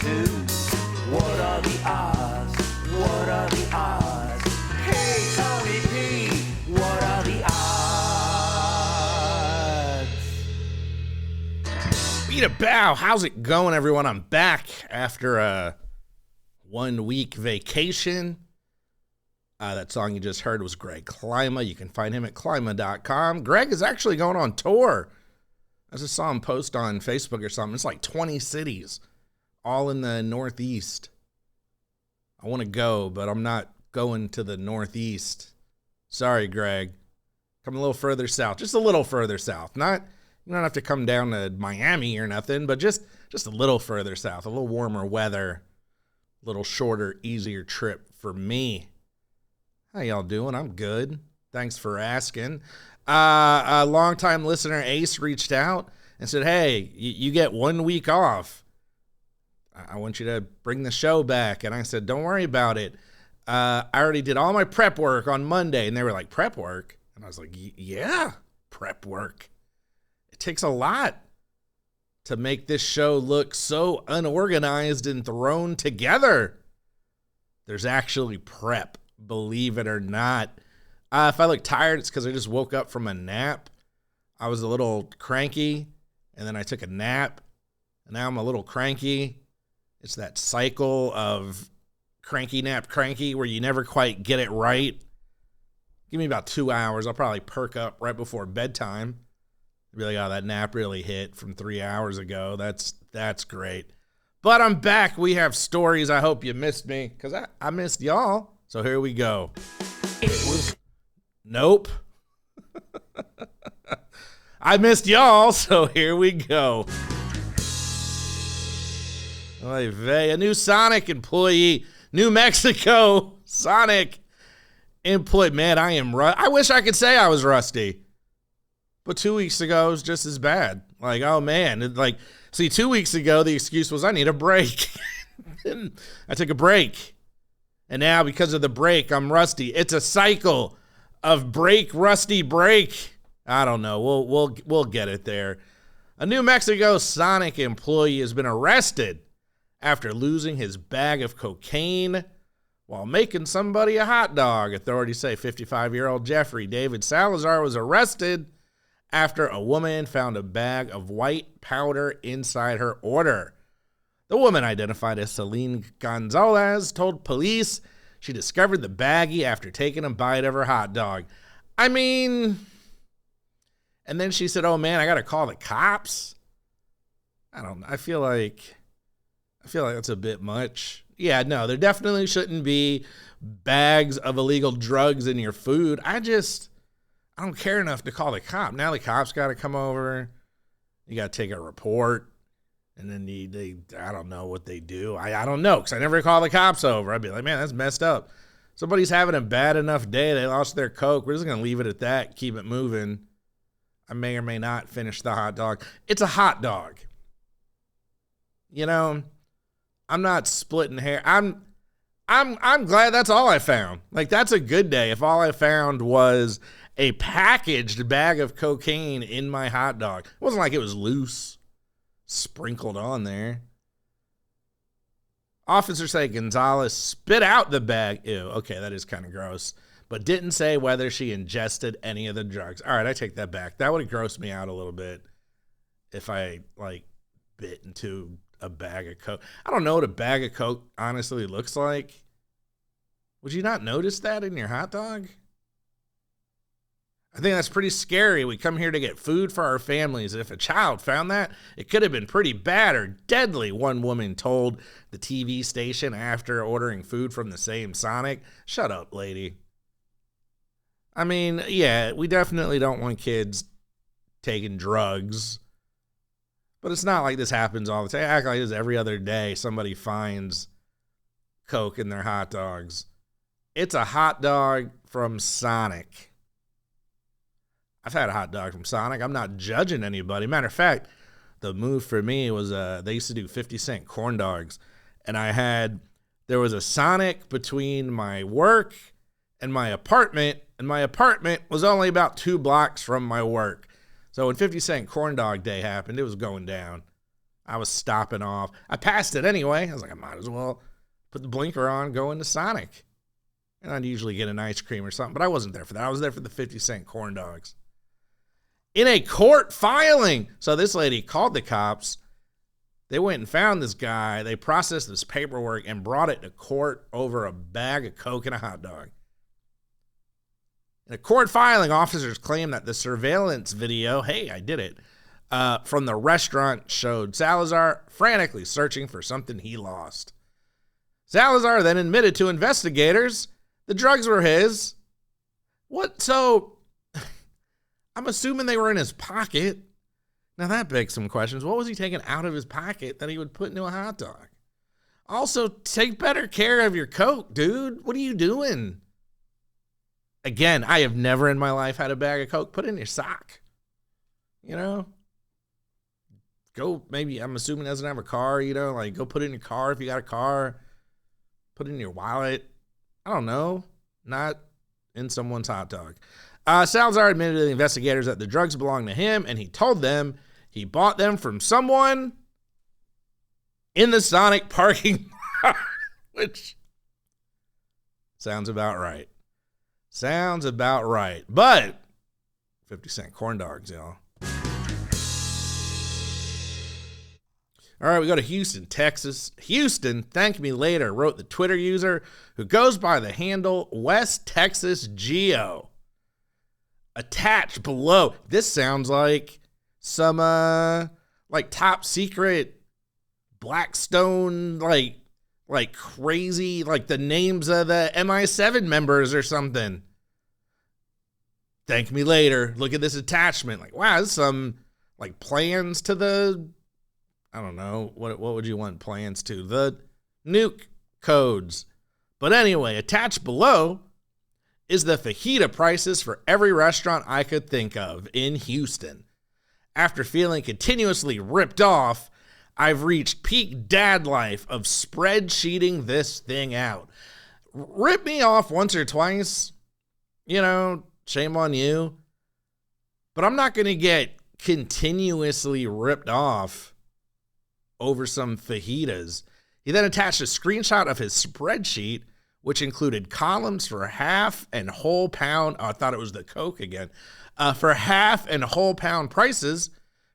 do? What are the odds? What are the odds? Hey, Tony P, what are the odds? Beat a bow. How's it going, everyone? I'm back after a 1 week vacation. That song you just heard was Greg Klima. You can find him at klima.com. Greg is actually going on tour. I just saw him post on Facebook or something. It's like 20 cities, all in the Northeast. I want to go, but I'm not going to the Northeast. Sorry, Greg. Come a little further south. Just a little further south. You don't have to come down to Miami or nothing, but just a little further south. A little warmer weather. A little shorter, easier trip for me. How y'all doing? I'm good. Thanks for asking. A longtime listener, Ace, reached out and said, hey, you get 1 week off. I want you to bring the show back. And I said, don't worry about it. I already did all my prep work on Monday. And they were like, prep work? And I was like, yeah, prep work. It takes a lot to make this show look so unorganized and thrown together. There's actually prep. Believe it or not. If I look tired, it's because I just woke up from a nap. I was a little cranky, and then I took a nap, and now I'm a little cranky. It's that cycle of cranky nap cranky where you never quite get it right. Give me about 2 hours. I'll probably perk up right before bedtime. Be like, oh, that nap really hit from 3 hours ago. That's great. But I'm back. We have stories. I hope you missed me because I missed y'all. So here we go. Nope. I missed y'all, so here we go. A new Sonic employee, New Mexico Sonic employee. Man, I am I wish I could say I was rusty. But 2 weeks ago, it was just as bad. Like, oh man. 2 weeks ago, the excuse was I need a break. I took a break. And now, because of the break, I'm rusty. It's a cycle of break, rusty, break. I don't know. We'll get it there. A New Mexico Sonic employee has been arrested after losing his bag of cocaine while making somebody a hot dog. Authorities say 55-year-old Jeffrey David Salazar was arrested after a woman found a bag of white powder inside her order. The woman, identified as Celine Gonzalez, told police she discovered the baggie after taking a bite of her hot dog. I mean, and then she said, oh man, I got to call the cops. I don't know. I feel like that's a bit much. Yeah, no, there definitely shouldn't be bags of illegal drugs in your food. I don't care enough to call the cop. Now the cops got to come over. You got to take a report. And then I don't know what they do. I don't know, because I never call the cops over. I'd be like, man, that's messed up. Somebody's having a bad enough day. They lost their Coke. We're just going to leave it at that, keep it moving. I may or may not finish the hot dog. It's a hot dog. You know, I'm not splitting hair. I'm glad that's all I found. Like, that's a good day if all I found was a packaged bag of cocaine in my hot dog. It wasn't like it was loose, sprinkled on there. Officers say Gonzalez spit out the bag. Ew, okay, that is kind of gross. But didn't say whether she ingested any of the drugs. All right, I take that back. That would have grossed me out a little bit if I, bit into a bag of Coke. I don't know what a bag of Coke honestly looks like. Would you not notice that in your hot dog? I think that's pretty scary. We come here to get food for our families. If a child found that, it could have been pretty bad or deadly, one woman told the TV station after ordering food from the same Sonic. Shut up, lady. I mean, yeah, we definitely don't want kids taking drugs. But it's not like this happens all the time. Act like this every other day somebody finds Coke in their hot dogs. It's a hot dog from Sonic. I've had a hot dog from Sonic. I'm not judging anybody. Matter of fact, the move for me was they used to do 50-cent corn dogs. And there was a Sonic between my work and my apartment was only about 2 blocks from my work. So when 50-cent corn dog day happened, it was going down. I was stopping off. I passed it anyway. I was like, I might as well put the blinker on, go into Sonic. And I'd usually get an ice cream or something, but I wasn't there for that. I was there for the 50-cent corn dogs. In a court filing. So this lady called the cops. They went and found this guy. They processed this paperwork and brought it to court over a bag of Coke and a hot dog. In a court filing, officers claimed that the surveillance video, hey, I did it, from the restaurant showed Salazar frantically searching for something he lost. Salazar then admitted to investigators the drugs were his. What? So, I'm assuming they were in his pocket. Now that begs some questions. What was he taking out of his pocket that he would put into a hot dog? Also, take better care of your Coke, dude. What are you doing? Again, I have never in my life had a bag of Coke put in your sock. You know? Go, maybe, I'm assuming he doesn't have a car, you know? Like, go put it in your car if you got a car. Put it in your wallet. I don't know. Not in someone's hot dog. Salazar admitted to the investigators that the drugs belonged to him, and he told them he bought them from someone in the Sonic parking lot, which sounds about right. Sounds about right. But 50-cent corn dogs, y'all. All right, we go to Houston, Texas. Houston, thank me later, wrote the Twitter user who goes by the handle West Texas Geo. Attached below. This sounds like some like top secret Blackstone like crazy, like the names of the MI7 members or something. Thank me later. Look at this attachment. Like, wow, this is some like plans to the, I don't know, what would you want plans to? The nuke codes. But anyway, attached below is the fajita prices for every restaurant I could think of in Houston. After feeling continuously ripped off, I've reached peak dad life of spreadsheeting this thing out. Rip me off once or twice, you know, shame on you. But I'm not going to get continuously ripped off over some fajitas. He then attached a screenshot of his spreadsheet, which included columns for half and whole pound. Oh, I thought it was the Coke again. For half and whole pound prices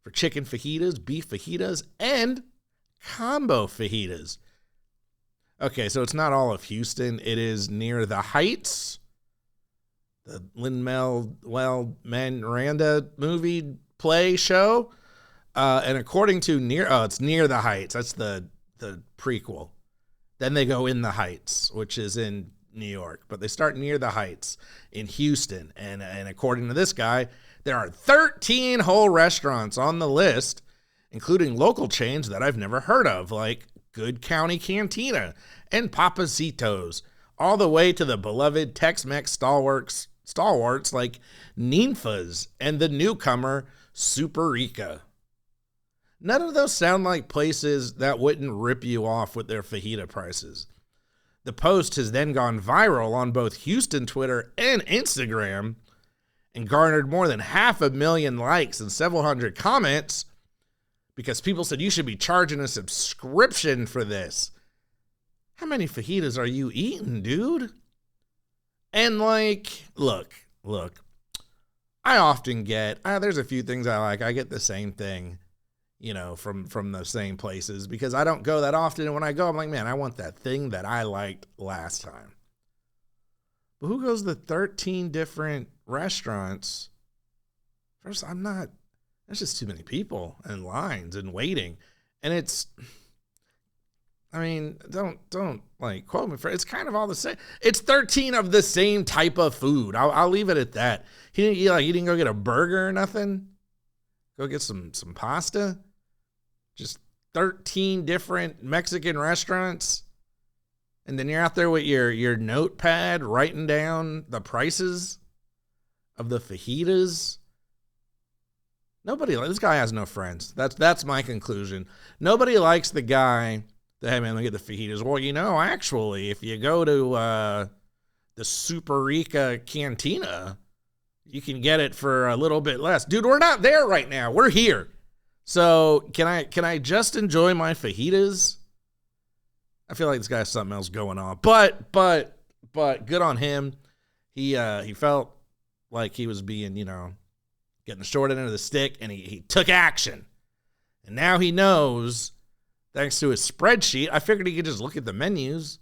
for chicken fajitas, beef fajitas, and combo fajitas. Okay, so it's not all of Houston. It is near the Heights, the Lin-Manuel Miranda movie play show. And according to it's near the Heights. That's the prequel. Then they go in the Heights, which is in New York. But they start near the Heights in Houston. And according to this guy, there are 13 whole restaurants on the list, including local chains that I've never heard of, like Good County Cantina and Papacitos, all the way to the beloved Tex-Mex stalwarts like Ninfa's and the newcomer Superica. None of those sound like places that wouldn't rip you off with their fajita prices. The post has then gone viral on both Houston Twitter and Instagram and garnered more than 500,000 likes and several hundred comments because people said you should be charging a subscription for this. How many fajitas are you eating, dude? And like, look, I often get, there's a few things I like. I get the same thing, you know, from the same places because I don't go that often. And when I go, I'm like, man, I want that thing that I liked last time. But who goes to 13 different restaurants? First, there's just too many people and lines and waiting. And it's, I mean, don't like quote me for it. It's kind of all the same. It's 13 of the same type of food. I'll leave it at that. You didn't go get a burger or nothing? Go get some pasta? Just 13 different Mexican restaurants? And then you're out there with your notepad writing down the prices of the fajitas? This guy has no friends. That's my conclusion. Nobody likes the guy that, hey man, look at the fajitas. Well, you know, actually, if you go to the Superica Cantina, you can get it for a little bit less. Dude, we're not there right now. We're here. So can I just enjoy my fajitas? I feel like this guy has something else going on. But good on him. He felt like he was being, getting the short end of the stick, and he took action. And now he knows, thanks to his spreadsheet, I figured he could just look at the menus,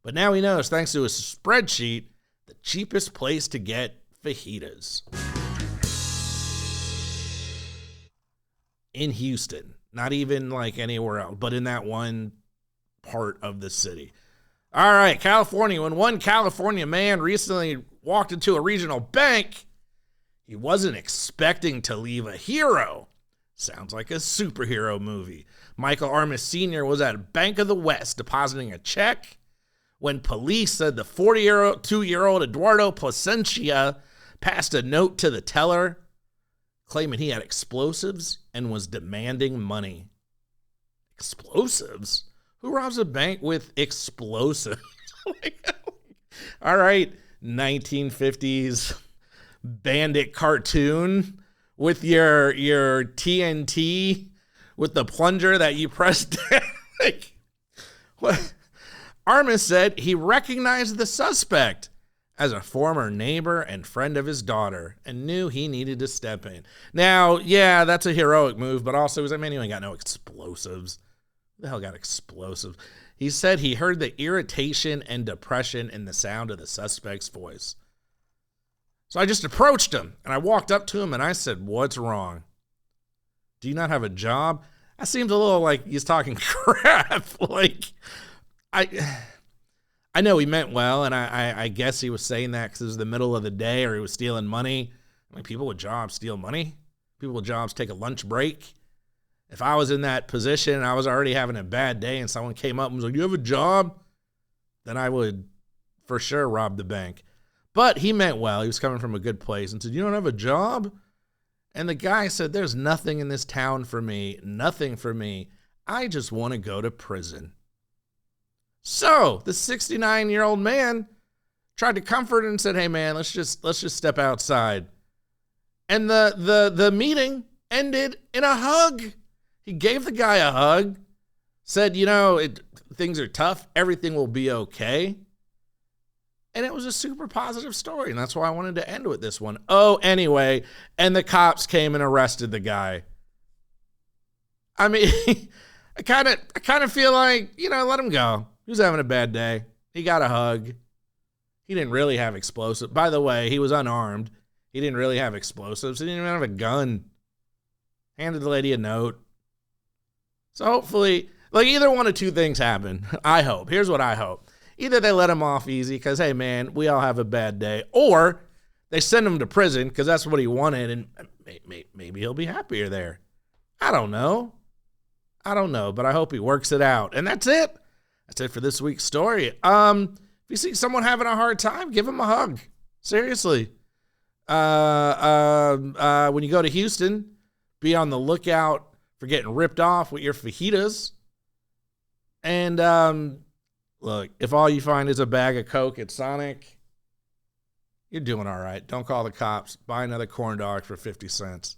but now he knows, thanks to his spreadsheet, the cheapest place to get fajitas. In Houston. Not even like anywhere else, but in that one part of the city. All right, California. When one California man recently walked into a regional bank, he wasn't expecting to leave a hero. Sounds like a superhero movie. Michael Armus Sr. was at Bank of the West depositing a check when police said the 42-year-old Eduardo Placensia passed a note to the teller claiming he had explosives and was demanding money. Explosives? Who robs a bank with explosives? All right, 1950s bandit cartoon with your TNT with the plunger that you pressed down. What? Armus said he recognized the suspect as a former neighbor and friend of his daughter and knew he needed to step in. Now, yeah, that's a heroic move, but also, he ain't got no explosives. Who the hell got explosives? He said he heard the irritation and depression in the sound of the suspect's voice. So I just approached him, and I walked up to him, and I said, "What's wrong? Do you not have a job?" That seems a little like he's talking crap. I know he meant well, and I guess he was saying that because it was the middle of the day or he was stealing money. People with jobs steal money. People with jobs take a lunch break. If I was in that position and I was already having a bad day and someone came up and was like, "Do you have a job?" then I would for sure rob the bank. But he meant well. He was coming from a good place and said, "You don't have a job?" And the guy said, "There's nothing in this town for me. Nothing for me. I just want to go to prison." So the 69-year-old man tried to comfort him and said, "Hey man, let's just step outside." And the meeting ended in a hug. He gave the guy a hug, said, things are tough. Everything will be okay. And it was a super positive story, and that's why I wanted to end with this one. Oh, anyway, and the cops came and arrested the guy. I kind of feel like, let him go. He was having a bad day. He got a hug. He didn't really have explosives. By the way, he was unarmed. He didn't really have explosives. He didn't even have a gun. Handed the lady a note. So hopefully, either one of two things happen. I hope. Here's what I hope. Either they let him off easy because, hey, man, we all have a bad day. Or they send him to prison because that's what he wanted, and maybe he'll be happier there. I don't know, but I hope he works it out. And that's it. That's it for this week's story. If you see someone having a hard time, give them a hug. Seriously. When you go to Houston, be on the lookout for getting ripped off with your fajitas. And look, if all you find is a bag of Coke at Sonic, you're doing all right. Don't call the cops. Buy another corn dog for 50 cents.